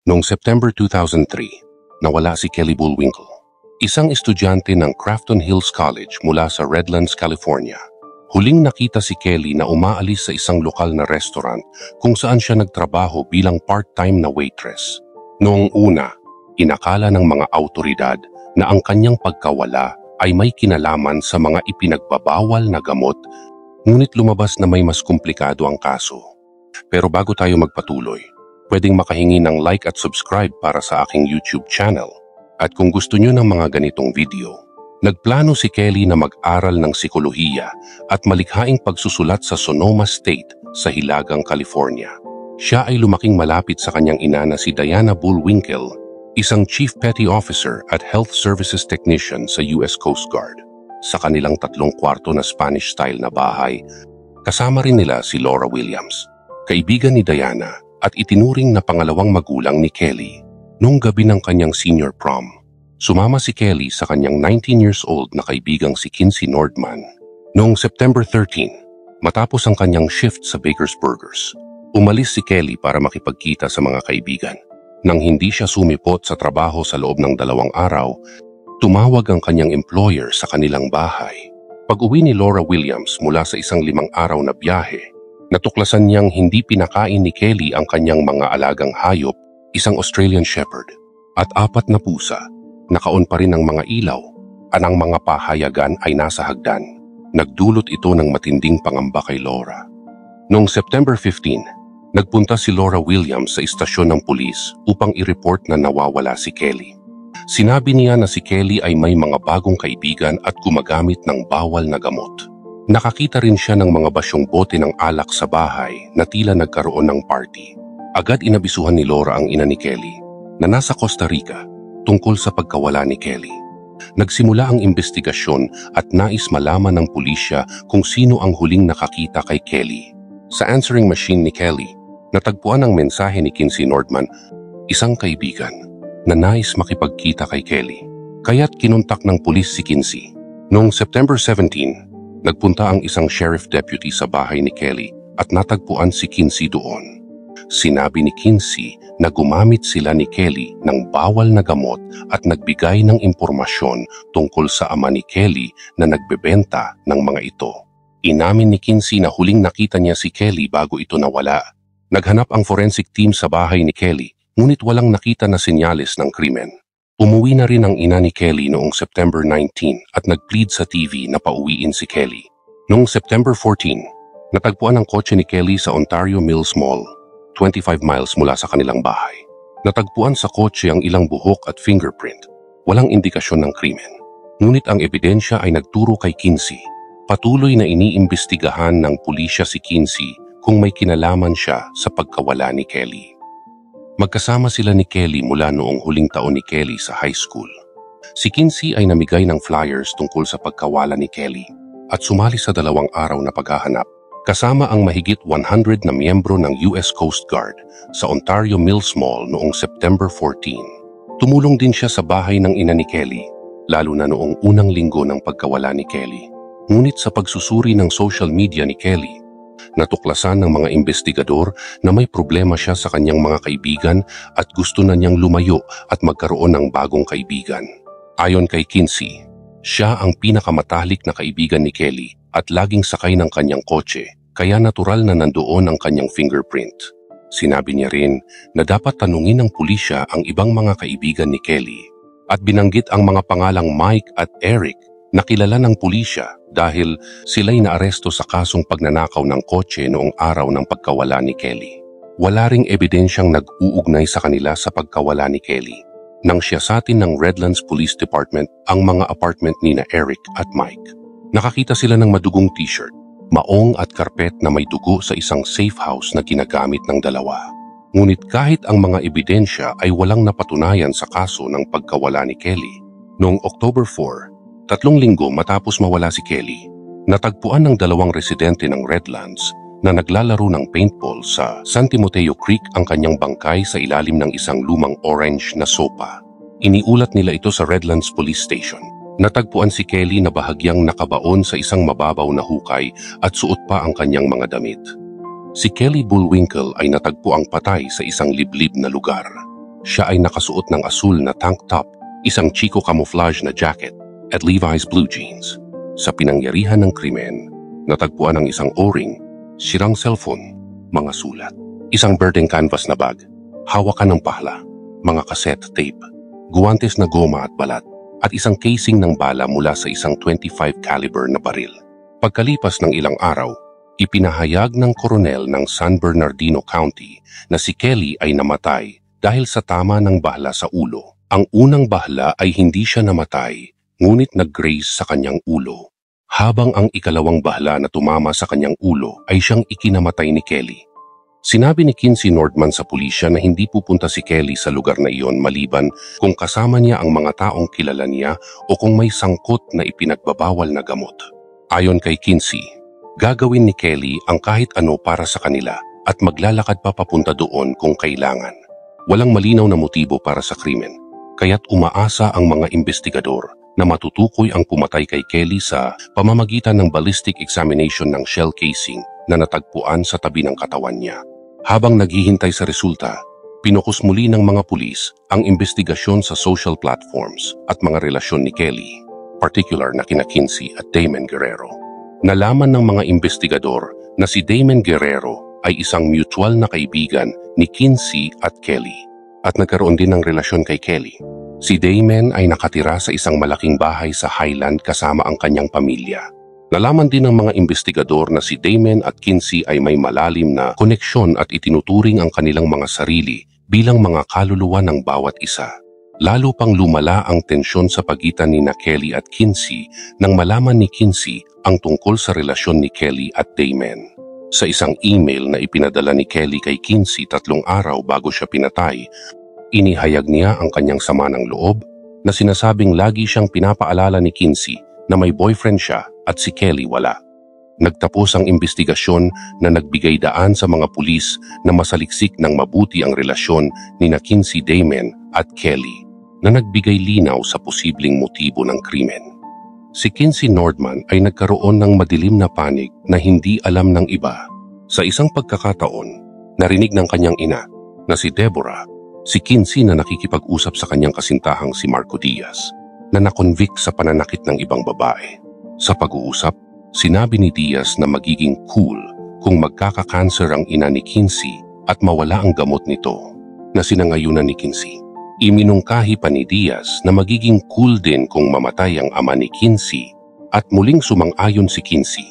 Noong September 2003, nawala si Kelly Bullwinkle, isang estudyante ng Crafton Hills College mula sa Redlands, California. Huling nakita si Kelly na umaalis sa isang lokal na restaurant kung saan siya nagtrabaho bilang part-time na waitress. Noong una, inakala ng mga awtoridad na ang kanyang pagkawala ay may kinalaman sa mga ipinagbabawal na gamot, ngunit lumabas na may mas komplikado ang kaso. Pero bago tayo magpatuloy, pwedeng makahingi ng like at subscribe para sa aking YouTube channel. At kung gusto nyo ng mga ganitong video, nagplano si Kelly na mag-aral ng psikolohiya at malikhaing pagsusulat sa Sonoma State sa Hilagang, California. Siya ay lumaking malapit sa kanyang ina na si Diana Bullwinkle, isang Chief Petty Officer at Health Services Technician sa US Coast Guard. Sa kanilang 3 kwarto na Spanish-style na bahay, kasama rin nila si Laura Williams, kaibigan ni Diana at itinuring na pangalawang magulang ni Kelly. Noong gabi ng kanyang senior prom, sumama si Kelly sa kanyang 19 years old na kaibigang si Kinsey Nordman. Noong September 13, matapos ang kanyang shift sa Baker's Burgers, umalis si Kelly para makipagkita sa mga kaibigan. Nang hindi siya sumipot sa trabaho sa loob ng 2 araw, tumawag ang kanyang employer sa kanilang bahay. Pag-uwi ni Laura Williams mula sa isang 5 araw na biyahe, natuklasan niyang hindi pinakain ni Kelly ang kanyang mga alagang hayop, isang Australian Shepherd, at 4 na pusa. Nakaon pa rin ang mga ilaw, at ang mga pahayagan ay nasa hagdan. Nagdulot ito ng matinding pangamba kay Laura. Noong September 15, nagpunta si Laura Williams sa istasyon ng pulis upang i-report na nawawala si Kelly. Sinabi niya na si Kelly ay may mga bagong kaibigan at gumagamit ng bawal na gamot. Nakakita rin siya ng mga basyong bote ng alak sa bahay na tila nagkaroon ng party. Agad inabisuhan ni Laura ang ina ni Kelly na nasa Costa Rica tungkol sa pagkawala ni Kelly. Nagsimula ang investigasyon at nais malaman ng pulisya kung sino ang huling nakakita kay Kelly. Sa answering machine ni Kelly, natagpuan ang mensahe ni Kinsey Nordman, isang kaibigan na nais makipagkita kay Kelly. Kaya't kinontak ng pulis si Kinsey. Noong September 17, nagpunta ang isang sheriff deputy sa bahay ni Kelly at natagpuan si Kinsey doon. Sinabi ni Kinsey na gumamit sila ni Kelly ng bawal na gamot at nagbigay ng impormasyon tungkol sa ama ni Kelly na nagbebenta ng mga ito. Inamin ni Kinsey na huling nakita niya si Kelly bago ito nawala. Naghanap ang forensic team sa bahay ni Kelly, ngunit walang nakita na senyales ng krimen. Umuwi na rin ang ina ni Kelly noong September 19 at nag-plead sa TV na pauwiin si Kelly. Noong September 14, natagpuan ang kotse ni Kelly sa Ontario Mills Mall, 25 miles mula sa kanilang bahay. Natagpuan sa kotse ang ilang buhok at fingerprint. Walang indikasyon ng krimen. Ngunit ang ebidensya ay nagturo kay Kinsey. Patuloy na iniimbestigahan ng pulisya si Kinsey kung may kinalaman siya sa pagkawala ni Kelly. Magkasama sila ni Kelly mula noong huling taon ni Kelly sa high school. Si Kinsey ay namigay ng flyers tungkol sa pagkawala ni Kelly at sumali sa 2 araw na paghahanap kasama ang mahigit 100 na miyembro ng US Coast Guard sa Ontario Mills Mall noong September 14. Tumulong din siya sa bahay ng ina ni Kelly, lalo na noong unang linggo ng pagkawala ni Kelly. Ngunit sa pagsusuri ng social media ni Kelly, natuklasan ng mga investigador na may problema siya sa kanyang mga kaibigan at gusto na niyang lumayo at magkaroon ng bagong kaibigan. Ayon kay Kinsey, siya ang pinakamatalik na kaibigan ni Kelly at laging sakay ng kanyang kotse, kaya natural na nandoon ang kanyang fingerprint. Sinabi niya rin na dapat tanungin ng pulisya ang ibang mga kaibigan ni Kelly at binanggit ang mga pangalang Mike at Eric na kilala ng pulisya dahil sila'y naaresto sa kasong pagnanakaw ng kotse noong araw ng pagkawala ni Kelly. Wala ring ebidensyang nag-uugnay sa kanila sa pagkawala ni Kelly. Nang siyasatin ng Redlands Police Department ang mga apartment ni na Eric at Mike, nakakita sila ng madugong t-shirt, maong at karpet na may dugo sa isang safe house na ginagamit ng dalawa. Ngunit kahit ang mga ebidensya ay walang napatunayan sa kaso ng pagkawala ni Kelly. Noong October 4, 3 linggo matapos mawala si Kelly, natagpuan ng 2 residente ng Redlands na naglalaro ng paintball sa San Timoteo Creek ang kanyang bangkay sa ilalim ng isang lumang orange na sopa. Iniulat nila ito sa Redlands Police Station. Natagpuan si Kelly na bahagyang nakabaon sa isang mababaw na hukay at suot pa ang kanyang mga damit. Si Kelly Bullwinkle ay natagpuang patay sa isang liblib na lugar. Siya ay nakasuot ng asul na tank top, isang Chico camouflage na jacket, at Levi's blue jeans. Sa pinangyarihan ng krimen, natagpuan ang isang o-ring, sirang cellphone, mga sulat, isang burning canvas na bag, hawakan ng pahla, mga cassette tape, guwantes na goma at balat, at isang casing ng bala mula sa isang .25 caliber na baril. Pagkalipas ng ilang araw, ipinahayag ng koronel ng San Bernardino County na si Kelly ay namatay dahil sa tama ng bahla sa ulo. Ang unang bahla ay hindi siya namatay, ngunit nag-graze sa kanyang ulo. Habang ang ikalawang bahla na tumama sa kanyang ulo ay siyang ikinamatay ni Kelly. Sinabi ni Kinsey Nordman sa pulisya na hindi pupunta si Kelly sa lugar na iyon maliban kung kasama niya ang mga taong kilala niya o kung may sangkot na ipinagbabawal na gamot. Ayon kay Kinsey, gagawin ni Kelly ang kahit ano para sa kanila at maglalakad pa papunta doon kung kailangan. Walang malinaw na motibo para sa krimen, kaya't umaasa ang mga investigador na matutukoy ang pumatay kay Kelly sa pamamagitan ng ballistic examination ng shell casing na natagpuan sa tabi ng katawan niya. Habang naghihintay sa resulta, pinukus muli ng mga pulis ang investigasyon sa social platforms at mga relasyon ni Kelly, particular na kina Kinsey at Damon Guerrero. Nalaman ng mga investigador na si Damon Guerrero ay isang mutual na kaibigan ni Kinsey at Kelly at nagkaroon din ng relasyon kay Kelly. Si Damon ay nakatira sa isang malaking bahay sa Highland kasama ang kanyang pamilya. Nalaman din ng mga investigador na si Damon at Kinsey ay may malalim na koneksyon at itinuturing ang kanilang mga sarili bilang mga kaluluwa ng bawat isa. Lalo pang lumala ang tensyon sa pagitan ni Kelly at Kinsey nang malaman ni Kinsey ang tungkol sa relasyon ni Kelly at Damon. Sa isang email na ipinadala ni Kelly kay Kinsey 3 araw bago siya pinatay, inihayag niya ang kanyang sama ng loob na sinasabing lagi siyang pinapaalala ni Kinsey na may boyfriend siya at si Kelly wala. Nagtapos ang investigasyon na nagbigay daan sa mga pulis na masaliksik ng mabuti ang relasyon ni Kinsey Damon at Kelly na nagbigay linaw sa posibleng motibo ng krimen. Si Kinsey Nordman ay nagkaroon ng madilim na panig na hindi alam ng iba. Sa isang pagkakataon, narinig ng kanyang ina na si Deborah, si Kinsey na nakikipag-usap sa kanyang kasintahang si Marco Diaz, na nakonvict sa pananakit ng ibang babae. Sa pag-uusap, sinabi ni Diaz na magiging cool kung magkaka-cancer ang ina ni Kinsey at mawala ang gamot nito, na sinangayunan ni Kinsey. Iminungkahi pa ni Diaz na magiging cool din kung mamatay ang ama ni Kinsey at muling sumang-ayon si Kinsey.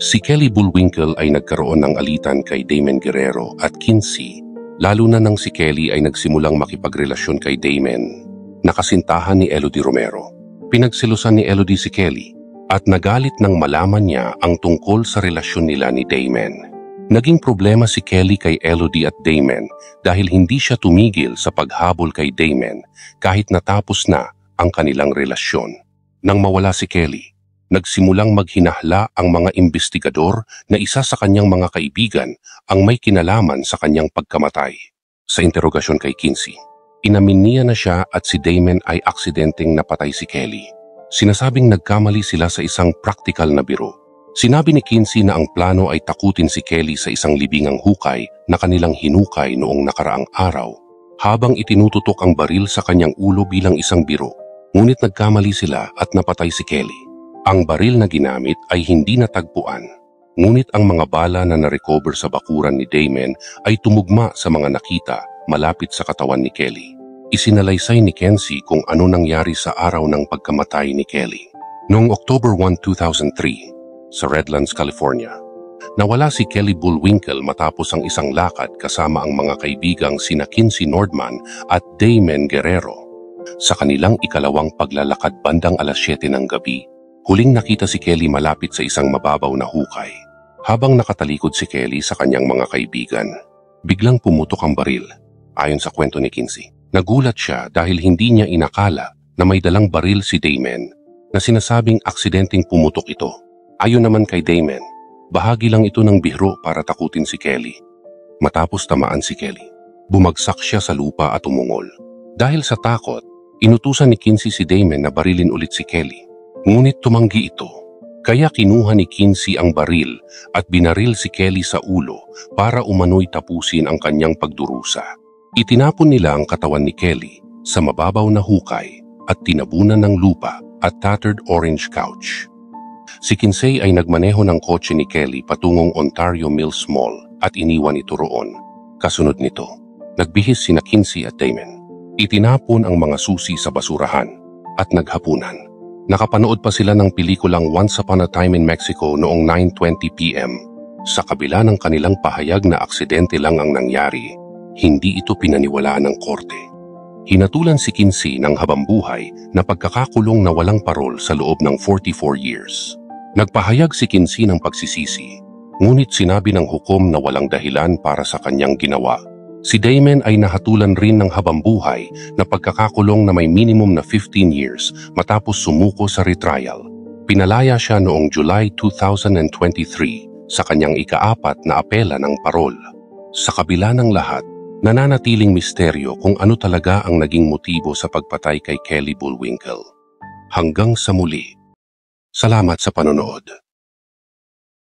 Si Kelly Bullwinkle ay nagkaroon ng alitan kay Damon Guerrero at Kinsey, lalo na nang si Kelly ay nagsimulang makipagrelasyon kay Damon, nakasintahan ni Elodie Romero. Pinagsilusan ni Elodie si Kelly at nagalit nang malaman niya ang tungkol sa relasyon nila ni Damon. Naging problema si Kelly kay Elodie at Damon dahil hindi siya tumigil sa paghabol kay Damon kahit natapos na ang kanilang relasyon. Nang mawala si Kelly, nagsimulang maghinahla ang mga investigador na isa sa kanyang mga kaibigan ang may kinalaman sa kanyang pagkamatay. Sa interogasyon kay Kinsey, inamin niya na siya at si Damon ay aksidenteng napatay si Kelly. Sinasabing nagkamali sila sa isang praktikal na biro. Sinabi ni Kinsey na ang plano ay takutin si Kelly sa isang libingang hukay na kanilang hinukay noong nakaraang araw, habang itinututok ang baril sa kanyang ulo bilang isang biro. Ngunit nagkamali sila at napatay si Kelly. Ang baril na ginamit ay hindi natagpuan, ngunit ang mga bala na narecover sa bakuran ni Damon ay tumugma sa mga nakita malapit sa katawan ni Kelly. Isinalaysay ni Kinsey kung ano nangyari sa araw ng pagkamatay ni Kelly. Noong October 1, 2003, sa Redlands, California, nawala si Kelly Bullwinkle matapos ang isang lakad kasama ang mga kaibigang sina Kinsey Nordman at Damon Guerrero. Sa kanilang ikalawang paglalakad bandang 7:00 ng gabi, huling nakita si Kelly malapit sa isang mababaw na hukay. Habang nakatalikod si Kelly sa kanyang mga kaibigan, biglang pumutok ang baril. Ayon sa kwento ni Kinsey, nagulat siya dahil hindi niya inakala na may dalang baril si Damon na sinasabing aksidenteng pumutok ito. Ayon naman kay Damon, bahagi lang ito ng biro para takutin si Kelly. Matapos tamaan si Kelly, bumagsak siya sa lupa at umungol. Dahil sa takot, inutusan ni Kinsey si Damon na barilin ulit si Kelly. Ngunit tumanggi ito. Kaya kinuha ni Kinsey ang baril at binaril si Kelly sa ulo para umano'y tapusin ang kanyang pagdurusa. Itinapon nila ang katawan ni Kelly sa mababaw na hukay at tinabunan ng lupa at tattered orange couch. Si Kinsey ay nagmaneho ng kotse ni Kelly patungong Ontario Mills Mall at iniwan ito roon. Kasunod nito, nagbihis sina Kinsey at Damon. Itinapon ang mga susi sa basurahan at naghapunan. Nakapanood pa sila ng pelikulang Once Upon a Time in Mexico noong 9:20 p.m. Sa kabila ng kanilang pahayag na aksidente lang ang nangyari, hindi ito pinaniwalaan ng korte. Hinatulan si Kinsey ng habambuhay na pagkakakulong na walang parol sa loob ng 44 years. Nagpahayag si Kinsey ng pagsisisi, ngunit sinabi ng hukom na walang dahilan para sa kanyang ginawa. Si Damon ay nahatulan rin ng habambuhay na pagkakakulong na may minimum na 15 years matapos sumuko sa retrial. Pinalaya siya noong July 2023 sa kanyang ika-4 na apela ng parol. Sa kabila ng lahat, nananatiling misteryo kung ano talaga ang naging motibo sa pagpatay kay Kelly Bullwinkle. Hanggang sa muli. Salamat sa panonood.